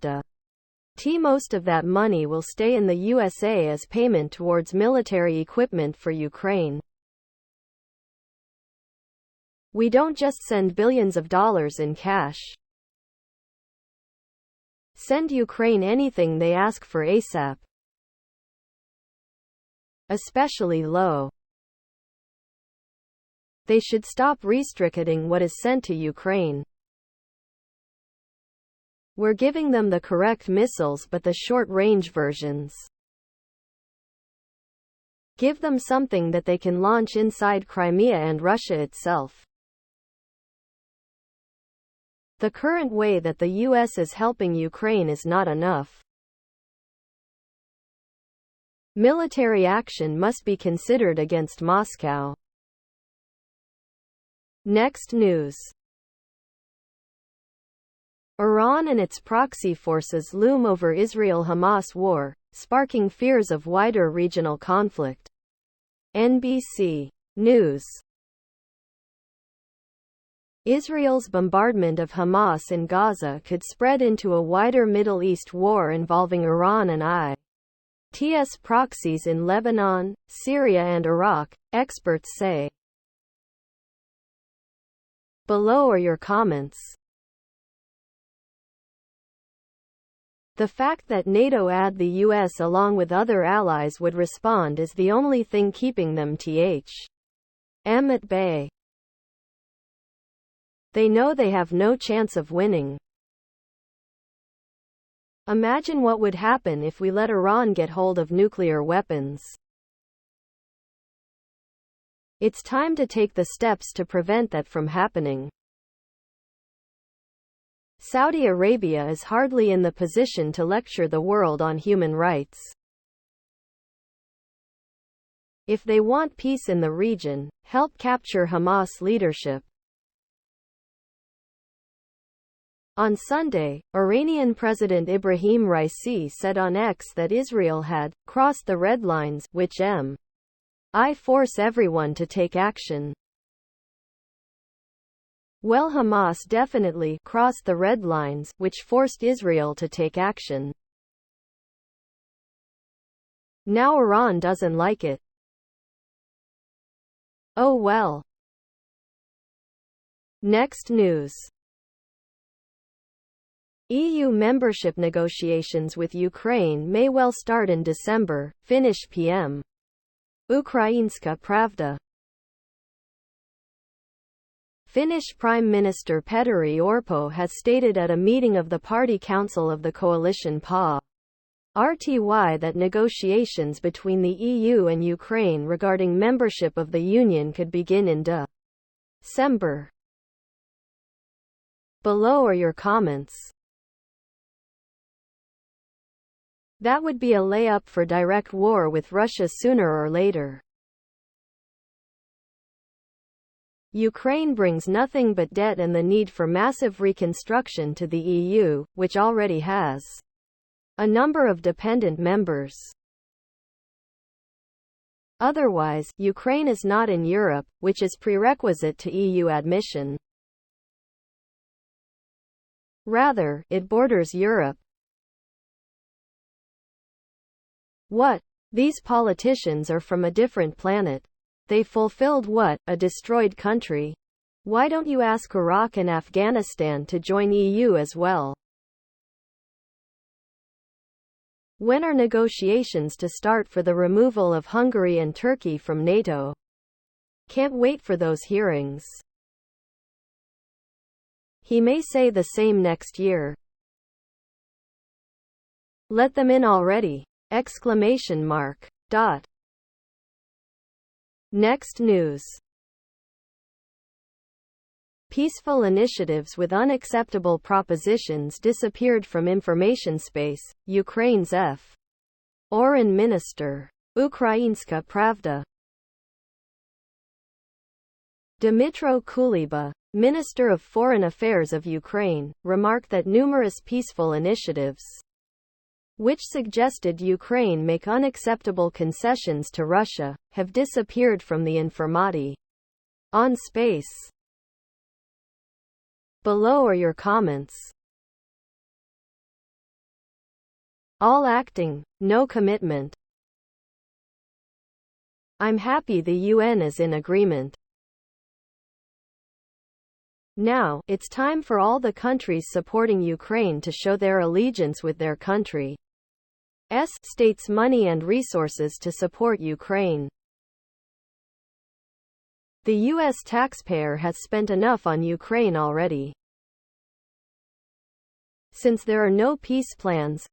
most of that money will stay in the USA as payment towards military equipment for Ukraine. We don't just send billions of dollars in cash. Send Ukraine anything they ask for ASAP. Especially low. They should stop restricting what is sent to Ukraine. We're giving them the correct missiles but the short-range versions. Give them something that they can launch inside Crimea and Russia itself. The current way that the US is helping Ukraine is not enough. Military action must be considered against Moscow. Next news. Iran and its proxy forces loom over Israel-Hamas war, sparking fears of wider regional conflict. NBC News. Israel's bombardment of Hamas in Gaza could spread into a wider Middle East war involving Iran and IS proxies in Lebanon, Syria and Iraq, experts say. Below are your comments. The fact that NATO and the US along with other allies would respond is the only thing keeping them at bay. They know they have no chance of winning. Imagine what would happen if we let Iran get hold of nuclear weapons. It's time to take the steps to prevent that from happening. Saudi Arabia is hardly in the position to lecture the world on human rights. If they want peace in the region, help capture Hamas leadership. On Sunday, Iranian President Ibrahim Raisi said on X that Israel had crossed the red lines, which I force everyone to take action. Well, Hamas definitely crossed the red lines, which forced Israel to take action. Now Iran doesn't like it. Oh well. Next news. EU membership negotiations with Ukraine may well start in December, Finnish PM. Ukrainska Pravda. Finnish Prime Minister Petteri Orpo has stated at a meeting of the Party Council of the Coalition RTY that negotiations between the EU and Ukraine regarding membership of the Union could begin in December. Below are your comments. That would be a layup for direct war with Russia sooner or later. Ukraine brings nothing but debt and the need for massive reconstruction to the EU, which already has a number of dependent members. Otherwise, Ukraine is not in Europe, which is prerequisite to EU admission. Rather, it borders Europe. What? These politicians are from a different planet. They fulfilled what? A destroyed country. Why don't you ask Iraq and Afghanistan to join EU as well? When are negotiations to start for the removal of Hungary and Turkey from NATO? Can't wait for those hearings. He may say the same next year. Let them in already! ! Next news. Peaceful initiatives with unacceptable propositions disappeared from information space, Ukraine's Foreign Minister. Ukrainska Pravda. Dmytro Kuleba, Minister of Foreign Affairs of Ukraine, remarked that numerous peaceful initiatives which suggested Ukraine make unacceptable concessions to Russia, have disappeared from the informati. On space. Below are your comments. All acting, no commitment. I'm happy the UN is in agreement. Now, it's time for all the countries supporting Ukraine to show their allegiance with their country's state's money and resources to support Ukraine. The U.S. taxpayer has spent enough on Ukraine already. Since there are no peace plans,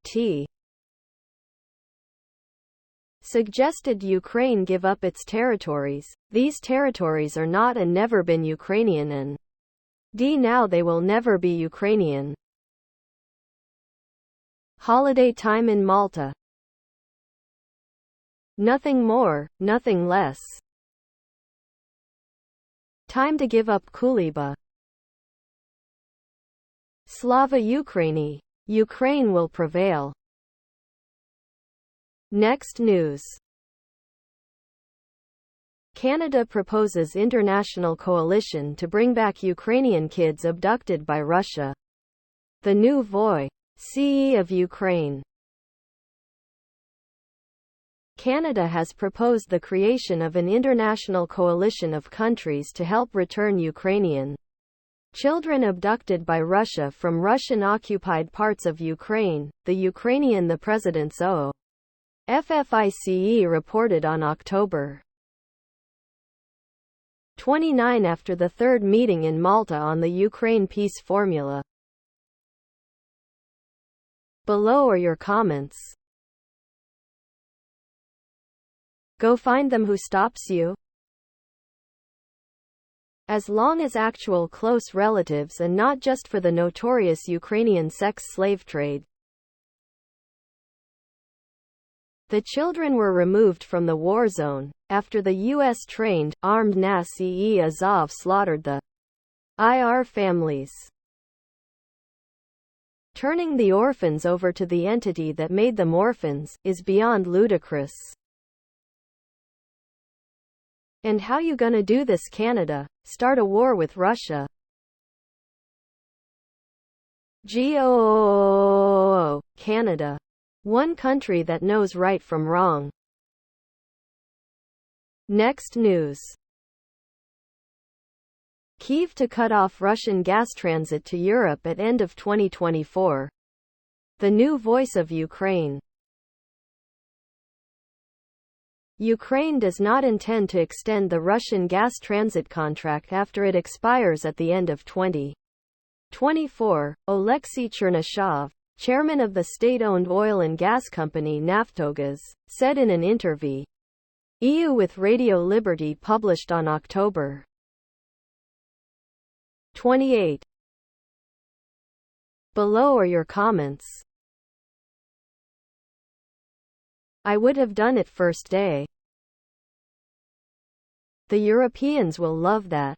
suggested Ukraine give up its territories. These territories are not and never been Ukrainian and now they will never be Ukrainian. Holiday time in Malta. Nothing more, nothing less. Time to give up Kuliba. Slava Ukraini. Ukraine will prevail. Next news. Canada proposes international coalition to bring back Ukrainian kids abducted by Russia. The new voice of Ukraine. Canada has proposed the creation of an international coalition of countries to help return Ukrainian children abducted by Russia from Russian-occupied parts of Ukraine. The President's FFICE reported on October 29 after the third meeting in Malta on the Ukraine peace formula. Below are your comments. Go find them who stops you. As long as actual close relatives and not just for the notorious Ukrainian sex slave trade. The children were removed from the war zone, after the U.S.-trained, armed NAS-e Azov slaughtered the IR families. Turning the orphans over to the entity that made them orphans, is beyond ludicrous. And how you gonna do this, Canada? Start a war with Russia? Canada. One country that knows right from wrong. Next news. Kyiv to cut off Russian gas transit to Europe at end of 2024. The new voice of Ukraine. Ukraine does not intend to extend the Russian gas transit contract after it expires at the end of 2024, Oleksiy Chernyshev, chairman of the state-owned oil and gas company Naftogaz, said in an interview with Radio Liberty published on October 28. Below are your comments. I would have done it first day. The Europeans will love that.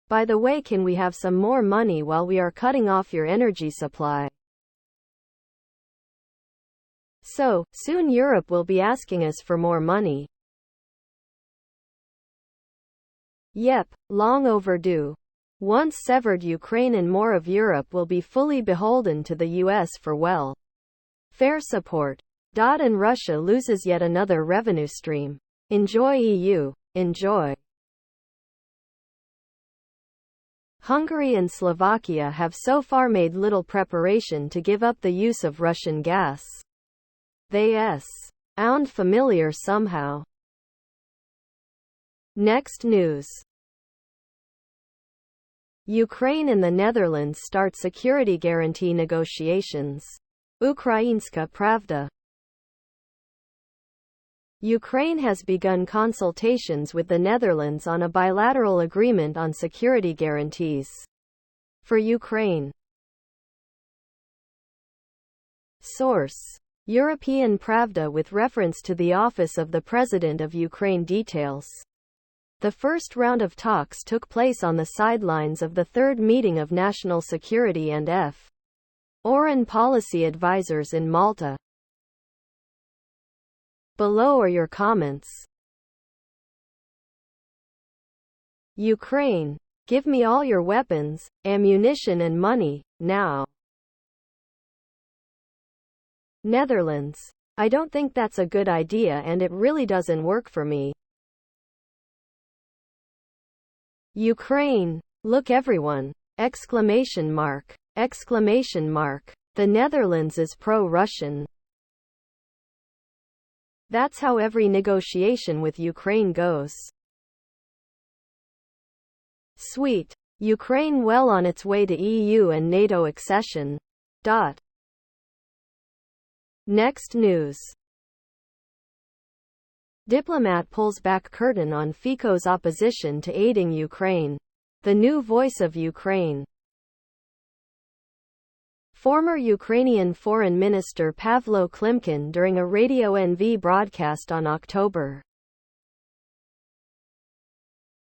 By the way, can we have some more money while we are cutting off your energy supply? So, soon Europe will be asking us for more money. Yep, long overdue. Once severed, Ukraine and more of Europe will be fully beholden to the US for fair support. And Russia loses yet another revenue stream. Enjoy EU. Enjoy. Hungary and Slovakia have so far made little preparation to give up the use of Russian gas. They sound familiar somehow. Next news. Ukraine and the Netherlands start security guarantee negotiations. Ukrainska Pravda. Ukraine has begun consultations with the Netherlands on a bilateral agreement on security guarantees for Ukraine. Source: European Pravda with reference to the Office of the President of Ukraine details. The first round of talks took place on the sidelines of the third meeting of National Security and Foreign policy advisors in Malta. Below are your comments. Ukraine. Give me all your weapons, ammunition and money, now. Netherlands. I don't think that's a good idea and it really doesn't work for me. Ukraine. Look everyone! Exclamation mark. Exclamation mark. The Netherlands is pro-Russian. That's how every negotiation with Ukraine goes. Sweet. Ukraine well on its way to EU and NATO accession. Next news. Diplomat pulls back curtain on Fico's opposition to aiding Ukraine. The new voice of Ukraine. Former Ukrainian Foreign Minister Pavlo Klimkin during a Radio NV broadcast on October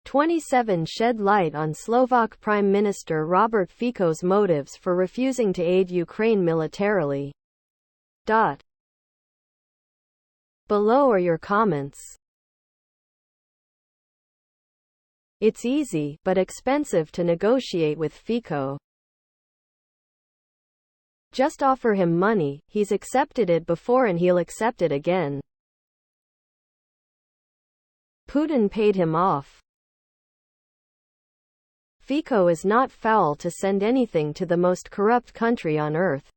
27 shed light on Slovak Prime Minister Robert Fico's motives for refusing to aid Ukraine militarily. Below are your comments. It's easy, but expensive to negotiate with Fico. Just offer him money, he's accepted it before and he'll accept it again. Putin paid him off. Fico is not foul to send anything to the most corrupt country on earth.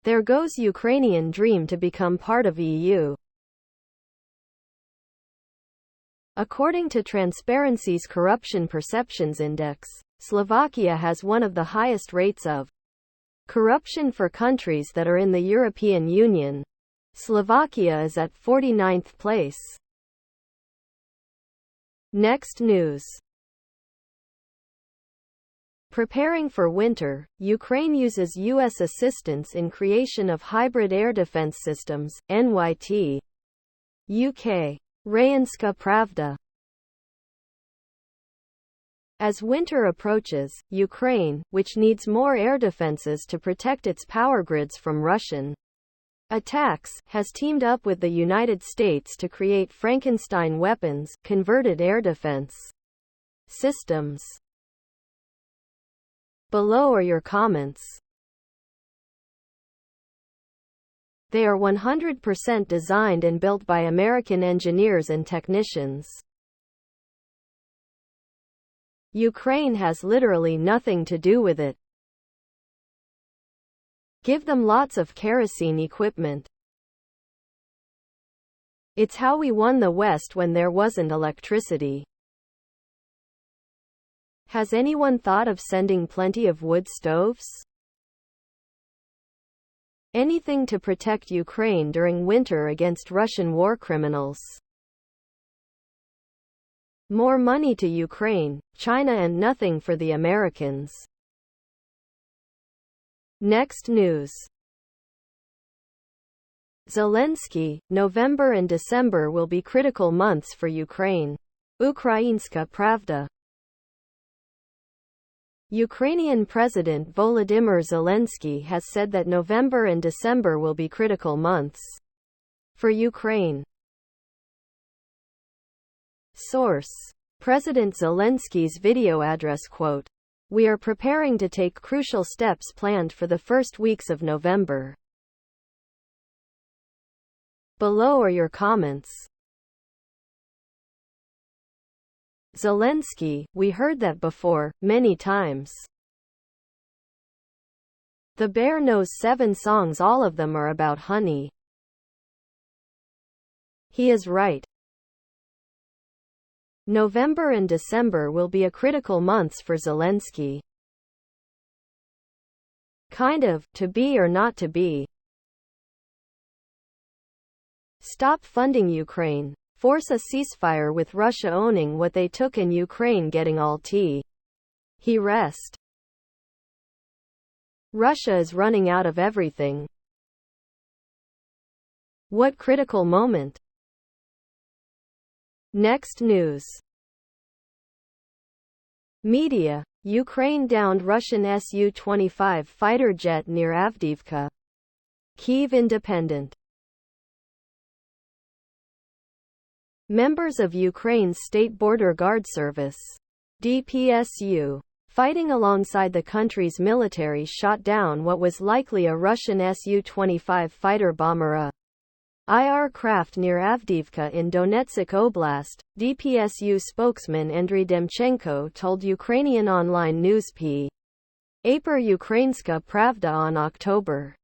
There goes Ukrainian dream to become part of EU. According to Transparency's Corruption Perceptions Index, Slovakia has one of the highest rates of corruption for countries that are in the European Union. Slovakia is at 49th place. Next news. Preparing for winter, Ukraine uses U.S. assistance in creation of hybrid air defense systems, NYT. UK. Rayanska Pravda. As winter approaches, Ukraine, which needs more air defenses to protect its power grids from Russian attacks, has teamed up with the United States to create Frankenstein weapons, converted air defense systems. Below are your comments. They are 100% designed and built by American engineers and technicians. Ukraine has literally nothing to do with it. Give them lots of kerosene equipment. It's how we won the West when there wasn't electricity. Has anyone thought of sending plenty of wood stoves? Anything to protect Ukraine during winter against Russian war criminals. More money to Ukraine, China and nothing for the Americans. Next news. Zelensky, November and December will be critical months for Ukraine. Ukrainska Pravda. Ukrainian President Volodymyr Zelensky has said that November and December will be critical months for Ukraine. Source. President Zelensky's video address quote. We are preparing to take crucial steps planned for the first weeks of November. Below are your comments. Zelensky, we heard that before, many times. The bear knows 7 songs, all of them are about honey. He is right. November and December will be a critical months for Zelensky. Kind of, to be or not to be. Stop funding Ukraine. Force a ceasefire with Russia owning what they took and Ukraine getting all tea. He rest. Russia is running out of everything. What critical moment? Next news. Media. Ukraine downed Russian Su-25 fighter jet near Avdiivka. Kyiv Independent. Members of Ukraine's State Border Guard Service, DPSU, fighting alongside the country's military shot down what was likely a Russian Su-25 fighter bomber IR craft near Avdiivka in Donetsk Oblast, DPSU spokesman Andriy Demchenko told Ukrainian online news P. Apr Ukrainska Pravda on October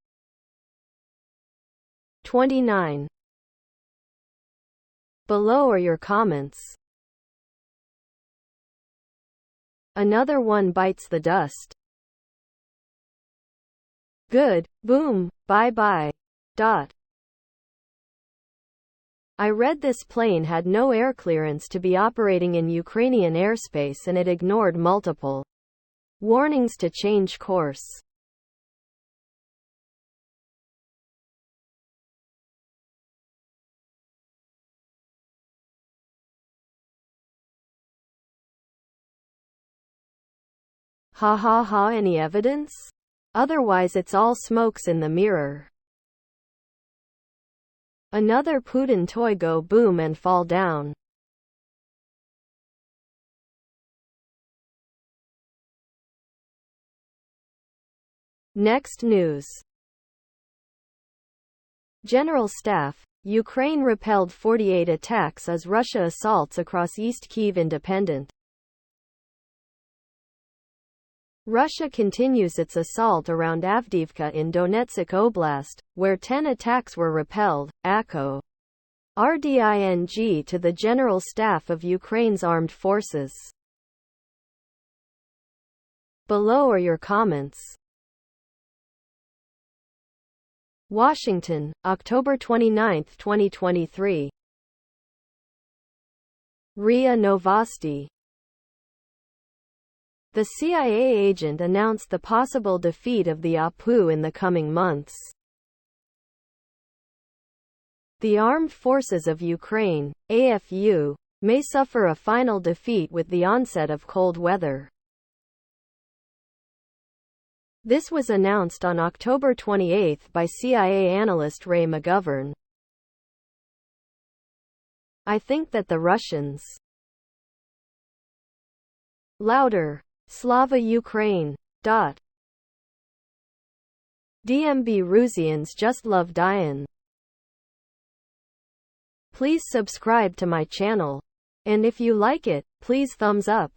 29. Below are your comments. Another one bites the dust. Good, boom, bye-bye. I read this plane had no air clearance to be operating in Ukrainian airspace and it ignored multiple warnings to change course. Ha ha ha, any evidence? Otherwise it's all smokes in the mirror. Another Putin toy go boom and fall down. Next news. General Staff, Ukraine repelled 48 attacks as Russia assaults across East Kyiv Independent. Russia continues its assault around Avdiivka in Donetsk Oblast, where 10 attacks were repelled, ACO. RDING to the General Staff of Ukraine's Armed Forces. Below are your comments. Washington, October 29, 2023. RIA Novosti. The CIA agent announced the possible defeat of the APU in the coming months. The Armed Forces of Ukraine, AFU, may suffer a final defeat with the onset of cold weather. This was announced on October 28 by CIA analyst Ray McGovern. I think that the Russians. Louder. Slava Ukraine. DMB Rusians just love dying. Please subscribe to my channel. And if you like it, please thumbs up.